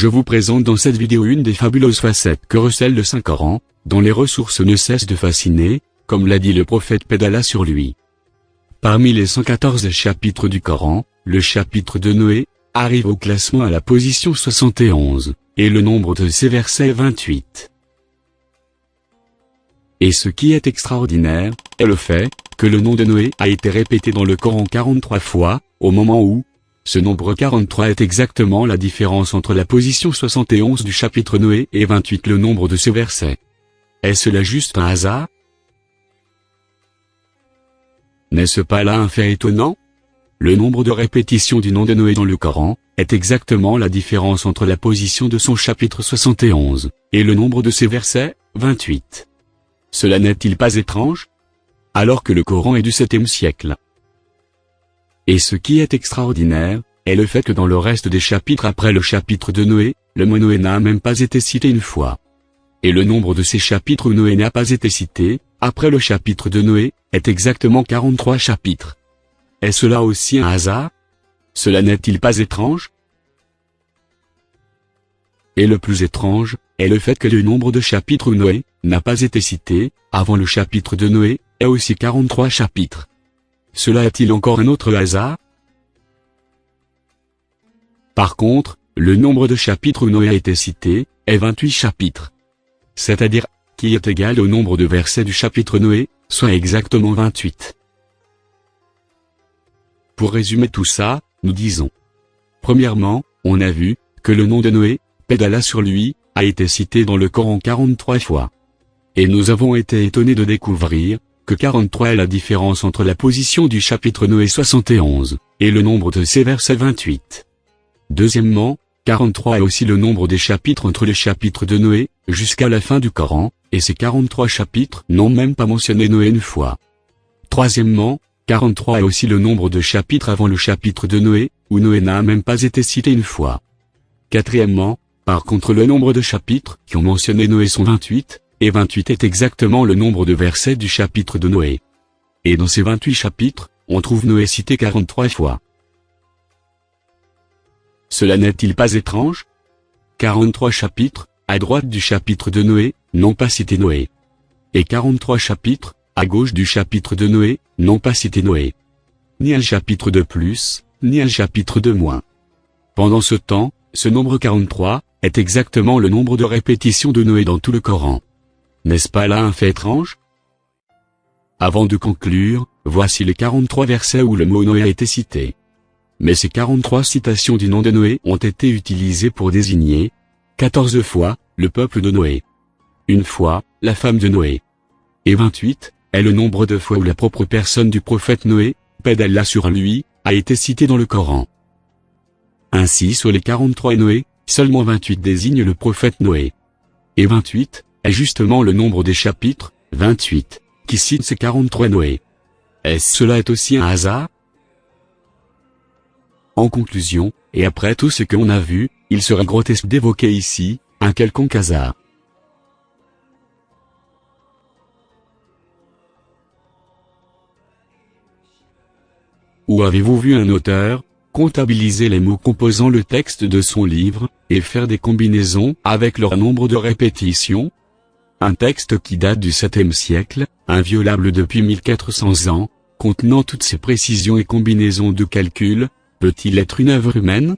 Je vous présente dans cette vidéo une des fabuleuses facettes que recèle le Saint-Coran, dont les ressources ne cessent de fasciner, comme l'a dit le prophète paix d'Allah sur lui. Parmi les 114 chapitres du Coran, le chapitre de Noé arrive au classement à la position 71, et le nombre de ses versets est 28. Et ce qui est extraordinaire, est le fait que le nom de Noé a été répété dans le Coran 43 fois, au moment où ce nombre 43 est exactement la différence entre la position 71 du chapitre Noé et 28 le nombre de ses versets. Est-ce là juste un hasard? N'est-ce pas là un fait étonnant? Le nombre de répétitions du nom de Noé dans le Coran est exactement la différence entre la position de son chapitre 71 et le nombre de ses versets, 28. Cela n'est-il pas étrange? Alors que le Coran est du 7e siècle. Et ce qui est extraordinaire, est le fait que dans le reste des chapitres après le chapitre de Noé, le mot Noé n'a même pas été cité une fois. Et le nombre de ces chapitres où Noé n'a pas été cité, après le chapitre de Noé, est exactement 43 chapitres. Est-ce là aussi un hasard? Cela n'est-il pas étrange? Et le plus étrange, est le fait que le nombre de chapitres où Noé n'a pas été cité, avant le chapitre de Noé, est aussi 43 chapitres. Cela est-il encore un autre hasard? Par contre, le nombre de chapitres où Noé a été cité, est 28 chapitres. C'est-à-dire, qui est égal au nombre de versets du chapitre Noé, soit exactement 28. Pour résumer tout ça, nous disons. Premièrement, on a vu, que le nom de Noé, paix d'Allah sur lui, a été cité dans le Coran 43 fois. Et nous avons été étonnés de découvrir, que 43 est la différence entre la position du chapitre Noé 71, et le nombre de ses versets 28. Deuxièmement, 43 est aussi le nombre des chapitres entre les chapitres de Noé, jusqu'à la fin du Coran, et ces 43 chapitres n'ont même pas mentionné Noé une fois. Troisièmement, 43 est aussi le nombre de chapitres avant le chapitre de Noé, où Noé n'a même pas été cité une fois. Quatrièmement, par contre le nombre de chapitres qui ont mentionné Noé sont 28, et 28 est exactement le nombre de versets du chapitre de Noé. Et dans ces 28 chapitres, on trouve Noé cité 43 fois. Cela n'est-il pas étrange? 43 chapitres, à droite du chapitre de Noé, n'ont pas cité Noé. Et 43 chapitres, à gauche du chapitre de Noé, n'ont pas cité Noé. Ni un chapitre de plus, ni un chapitre de moins. Pendant ce temps, ce nombre 43, est exactement le nombre de répétitions de Noé dans tout le Coran. N'est-ce pas là un fait étrange? Avant de conclure, voici les 43 versets où le mot Noé a été cité. Mais ces 43 citations du nom de Noé ont été utilisées pour désigner 14 fois le peuple de Noé. Une fois, la femme de Noé. Et 28 est le nombre de fois où la propre personne du prophète Noé, paix d'Allah sur lui, a été citée dans le Coran. Ainsi sur les 43 Noé, seulement 28 désignent le prophète Noé. Et 28 est justement le nombre des chapitres, 28, qui citent ces 43 Noé. Est-ce cela est aussi un hasard? En conclusion, et après tout ce qu'on a vu, il serait grotesque d'évoquer ici, un quelconque hasard. Où avez-vous vu un auteur comptabiliser les mots composant le texte de son livre, et faire des combinaisons avec leur nombre de répétitions? Un texte qui date du 7e siècle, inviolable depuis 1400 ans, contenant toutes ces précisions et combinaisons de calcul, peut-il être une œuvre humaine?